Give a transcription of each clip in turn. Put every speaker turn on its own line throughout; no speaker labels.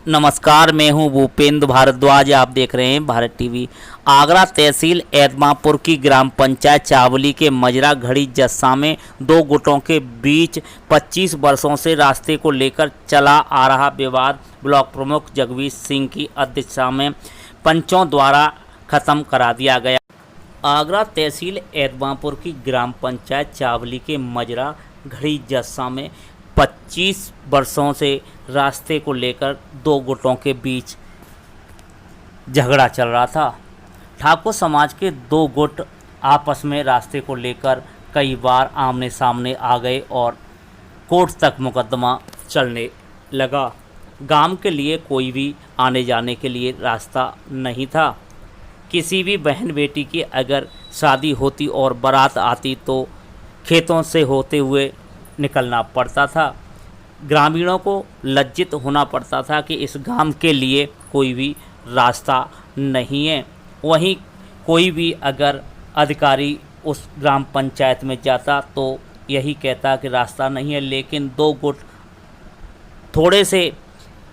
नमस्कार, मैं हूं भूपेंद्र भारद्वाज। आप देख रहे हैं भारत टीवी। आगरा तहसील एतमापुर की ग्राम पंचायत चावली के मजरा घड़ी जस्सा में दो गुटों के बीच 25 वर्षों से रास्ते को लेकर चला आ रहा विवाद ब्लॉक प्रमुख जगवीर सिंह की अध्यक्षता में पंचों द्वारा खत्म करा दिया गया। आगरा तहसील एतमापुर की ग्राम पंचायत चावली के मजरा घड़ी जस्सा में 25 वर्षों से रास्ते को लेकर दो गुटों के बीच झगड़ा चल रहा था। ठाकुर समाज के दो गुट आपस में रास्ते को लेकर कई बार आमने सामने आ गए और कोर्ट तक मुकदमा चलने लगा। गांव के लिए कोई भी आने जाने के लिए रास्ता नहीं था। किसी भी बहन बेटी की अगर शादी होती और बारात आती तो खेतों से होते हुए निकलना पड़ता था। ग्रामीणों को लज्जित होना पड़ता था कि इस गांव के लिए कोई भी रास्ता नहीं है। वहीं कोई भी अगर अधिकारी उस ग्राम पंचायत में जाता तो यही कहता कि रास्ता नहीं है, लेकिन दो गुट थोड़े से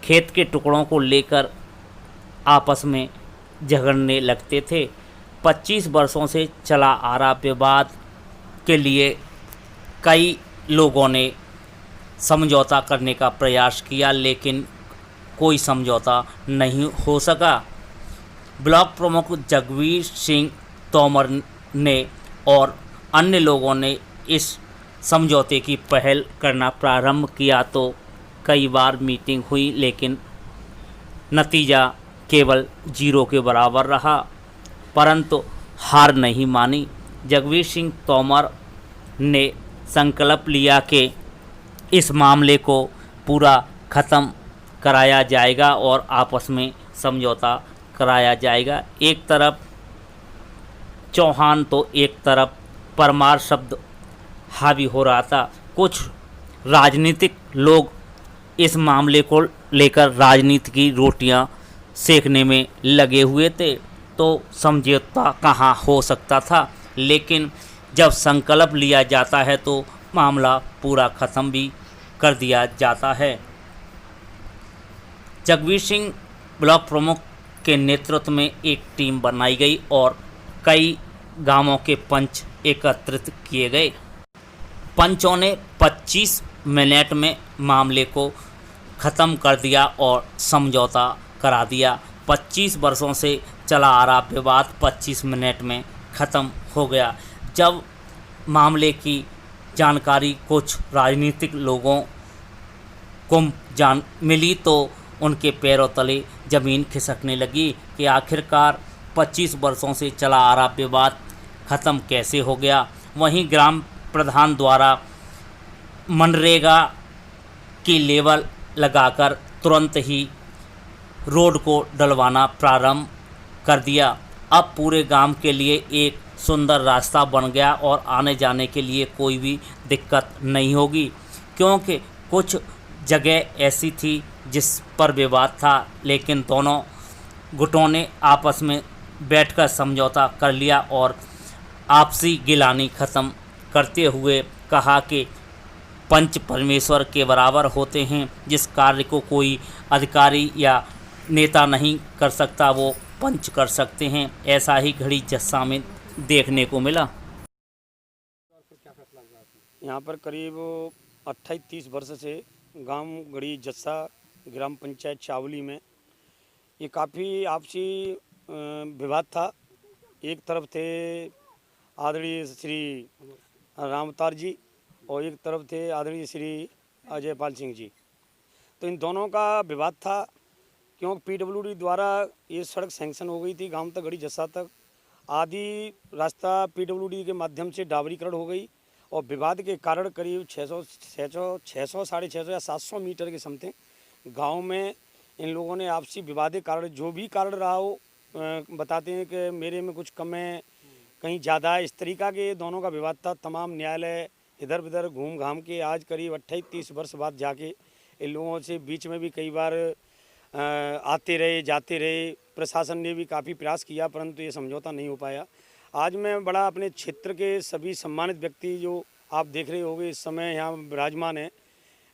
खेत के टुकड़ों को लेकर आपस में झगड़ने लगते थे। 25 वर्षों से चला आ रहा विवाद के लिए कई लोगों ने समझौता करने का प्रयास किया, लेकिन कोई समझौता नहीं हो सका। ब्लॉक प्रमुख जगवीर सिंह तोमर ने और अन्य लोगों ने इस समझौते की पहल करना प्रारंभ किया तो कई बार मीटिंग हुई, लेकिन नतीजा केवल 0 के बराबर रहा। परंतु हार नहीं मानी। जगवीर सिंह तोमर ने संकल्प लिया कि इस मामले को पूरा ख़त्म कराया जाएगा और आपस में समझौता कराया जाएगा। एक तरफ चौहान तो एक तरफ परमार शब्द हावी हो रहा था। कुछ राजनीतिक लोग इस मामले को लेकर राजनीति की रोटियां सेकने में लगे हुए थे, तो समझौता कहाँ हो सकता था। लेकिन जब संकल्प लिया जाता है तो मामला पूरा ख़त्म भी कर दिया जाता है। जगवीर सिंह ब्लॉक प्रमुख के नेतृत्व में एक टीम बनाई गई और कई गांवों के पंच एकत्रित किए गए। पंचों ने 25 मिनट में मामले को ख़त्म कर दिया और समझौता करा दिया। 25 वर्षों से चला आ रहा विवाद 25 मिनट में ख़त्म हो गया। जब मामले की जानकारी कुछ राजनीतिक लोगों को मिली तो उनके पैरों तले ज़मीन खिसकने लगी कि आखिरकार 25 वर्षों से चला आ रहा विवाद ख़त्म कैसे हो गया। वहीं ग्राम प्रधान द्वारा मनरेगा की लेवल लगाकर तुरंत ही रोड को डलवाना प्रारंभ कर दिया। अब पूरे गांव के लिए एक सुंदर रास्ता बन गया और आने जाने के लिए कोई भी दिक्कत नहीं होगी, क्योंकि कुछ जगह ऐसी थी जिस पर विवाद था, लेकिन दोनों गुटों ने आपस में बैठकर समझौता कर लिया और आपसी गिलानी ख़त्म करते हुए कहा कि पंच परमेश्वर के बराबर होते हैं। जिस कार्य को कोई अधिकारी या नेता नहीं कर सकता वो पंच कर सकते हैं। ऐसा ही घड़ी जस्सा में देखने को मिला।
यहाँ पर करीब 28-30 वर्ष से गांव गढ़ी जस्सा ग्राम पंचायत चावली में ये काफ़ी आपसी विवाद था। एक तरफ थे आदरणीय श्री रामतार जी और एक तरफ थे आदरणीय श्री अजयपाल सिंह जी। तो इन दोनों का विवाद था, क्योंकि पीडब्ल्यूडी द्वारा ये सड़क सैंक्शन हो गई थी गांव तक गढ़ी जस्सा तक। आधी रास्ता पीडब्ल्यूडी के माध्यम से डाबरीकरण हो गई और विवाद के कारण करीब 600 साढ़े 600 या 700 मीटर के समथिंग गांव में इन लोगों ने आपसी विवाद के कारण जो भी कारण रहा हो बताते हैं कि मेरे में कुछ कम है, कहीं ज़्यादा है, इस तरीका के दोनों का विवाद था। तमाम न्यायालय इधर उधर घूम घाम के आज करीब 28-30 वर्ष बाद जाके इन लोगों से बीच में भी कई बार आते रहे जाते रहे। प्रशासन ने भी काफ़ी प्रयास किया परंतु ये समझौता नहीं हो पाया। आज मैं बड़ा अपने क्षेत्र के सभी सम्मानित व्यक्ति जो आप देख रहे होंगे इस समय यहाँ विराजमान हैं,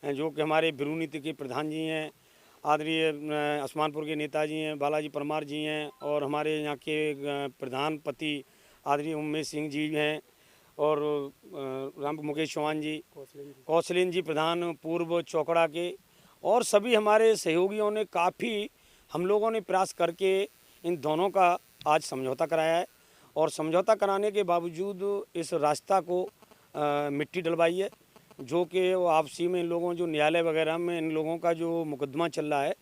जो कि हमारे ब्यूरो नीति के प्रधान जी हैं, आदरणीय असमानपुर के नेताजी हैं, बालाजी परमार जी हैं, और हमारे यहाँ के प्रधानपति आदरणीय उमेश सिंह जी हैं, और राम मुकेश चौहान जी, कौशलेन जी प्रधान पूर्व चौकड़ा के, और सभी हमारे सहयोगियों ने काफ़ी हम लोगों ने प्रयास करके इन दोनों का आज समझौता कराया है। और समझौता कराने के बावजूद इस रास्ता को मिट्टी डलवाई है, जो कि वो आपसी में इन लोगों जो न्यायालय वगैरह में इन लोगों का जो मुकदमा चल रहा है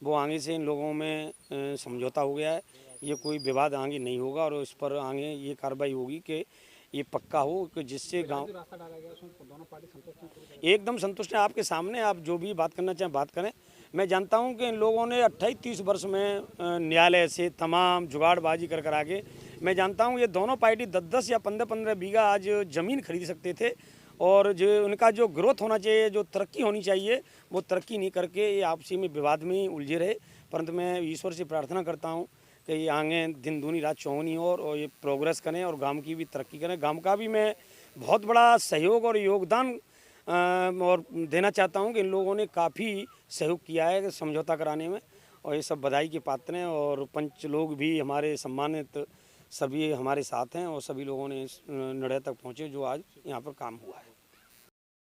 वो आगे से इन लोगों में समझौता हो गया है। ये कोई विवाद आगे नहीं होगा और इस पर आगे ये कार्रवाई होगी कि ये पक्का हो कि जिससे गांव एकदम संतुष्ट है। आपके सामने आप जो भी बात करना चाहें बात करें। मैं जानता हूं कि इन लोगों ने 28-30 वर्ष में न्यायालय से तमाम जुगाड़बाजी कर आगे, मैं जानता हूं ये दोनों पार्टी 10-10 या 15-15 बीघा आज ज़मीन खरीद सकते थे, और जो उनका जो ग्रोथ होना चाहिए, जो तरक्की होनी चाहिए, वो तरक्की नहीं करके ये आपसी में विवाद में ही उलझे रहे। परंतु मैं ईश्वर से प्रार्थना करता हूँ कि ये आगे दिन दूनी रात चौगुनी हो और ये प्रोग्रेस करें और गांव की भी तरक्की करें। गांव का भी मैं बहुत बड़ा सहयोग और योगदान और देना चाहता हूं कि इन लोगों ने काफ़ी सहयोग किया है समझौता कराने में, और ये सब बधाई के पात्र हैं। और पंच लोग भी हमारे सम्मानित सभी हमारे साथ हैं, और सभी लोगों ने इस निर्णय तक पहुँचे जो आज यहाँ पर काम हुआ है।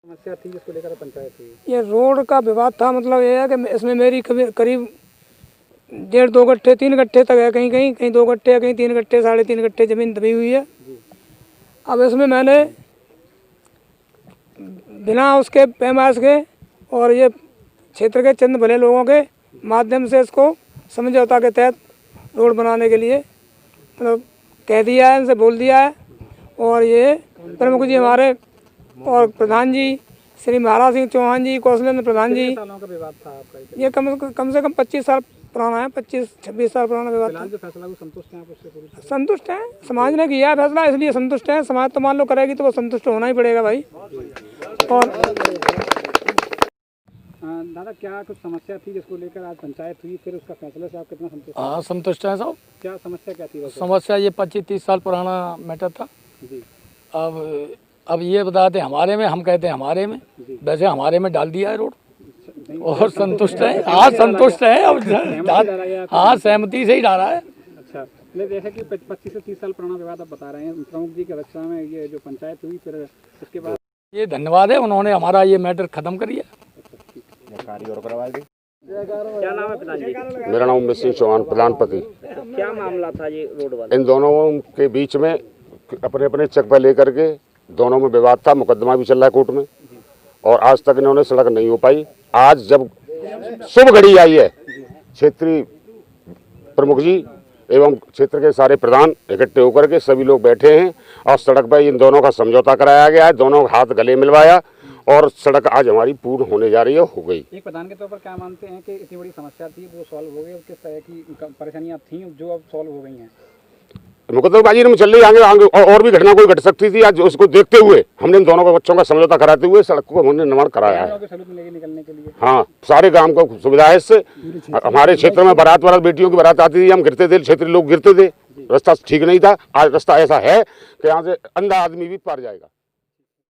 समस्या थी जिसको लेकर पंचायत हुई?
ये रोड का विवाद था। मतलब ये है कि इसमें मेरी करीब 1.5-2 गट्ठे 3 गट्ठे तक है, कहीं कहीं कहीं 2 गट्ठे, कहीं 3 गट्ठे 3.5 गट्ठे ज़मीन दबी हुई है। अब इसमें मैंने बिना उसके पैमाइश के और ये क्षेत्र के चंद भले लोगों के माध्यम से इसको समझौता के तहत रोड बनाने के लिए मतलब कह दिया है, इनसे बोल दिया है। और ये प्रमुख जी हमारे और प्रधान जी श्री महाराज सिंह चौहान जी, कौशलेंद्र प्रधान जी,
सालों का विवाद था आपका?
ये कम से कम 25 साल पुराना है, 25-26 साल पुराना विवाद था।
जो फैसला को संतुष्ट हैं आप उससे? पूरी
संतुष्ट हैं, समाज ने किया है फैसला इसलिए संतुष्ट हैं। समाज तो मान लो करेगी तो वो संतुष्ट होना ही पड़ेगा भाई। और
दादा क्या कुछ समस्या थी जिसको लेकर आज पंचायत हुई, फिर उसका फैसला से आप कितना संतुष्ट?
हाँ संतुष्ट हैं साहब।
क्या समस्या क्या थी वैसे?
समस्या ये 25-30 साल पुराना मैटर था।
जी।
अब ये बताते हमारे में, हम कहते हैं हमारे में, वैसे हमारे में डाल दिया है रोड और संतुष्ट है। हाँ संतुष्ट है। अब हाँ सहमति से ही डाला है।
अच्छा, जैसे कि 25 से 30 साल पुराना विवाद आप बता रहे हैं, प्रमुख जी की अध्यक्षता में ये जो पंचायत हुई, फिर उसके बाद
ये धन्यवाद है, उन्होंने हमारा ये मैटर खत्म कर दिया।
क्या नाम है पिताजी?
मेरा नाम उमेश सिंह चौहान, प्रधानपति।
क्या मामला था ये रोड वाला?
इन दोनों के बीच में अपने अपने चक पर लेकर के दोनों में विवाद था, मुकदमा भी चल रहा है कोर्ट में, और आज तक इन्होंने सड़क नहीं हो पाई। आज जब शुभ घड़ी आई है, क्षेत्रीय प्रमुख जी एवं क्षेत्र के सारे प्रधान इकट्ठे होकर के सभी लोग बैठे हैं और सड़क पर इन दोनों का समझौता कराया गया है। दोनों हाथ गले मिलवाया और सड़क आज हमारी पूर्ण होने जा रही है, हो गई।
एक प्रधान के तौर पर क्या मानते हैं कि इतनी बड़ी समस्या थी वो सॉल्व हो गई, और किस तरह की परेशानियां थी जो अब सॉल्व हो गई हैं?
मुकदमेबाजी में चल रही आगे आगे और भी घटना कोई घट सकती थी। आज उसको देखते हुए हमने इन दोनों के बच्चों का समझौता कराते हुए सड़क को हमने निर्माण कराया है।
निकलने के लिए
हाँ, सारे गांव को सुविधा है इससे। हमारे क्षेत्र में बारात बेटियों की बारात आती थी, हम गिरते थे, क्षेत्रीय लोग गिरते थे, रास्ता ठीक नहीं था। आज रास्ता ऐसा है कि यहाँ से अंधा आदमी भी पार जाएगा।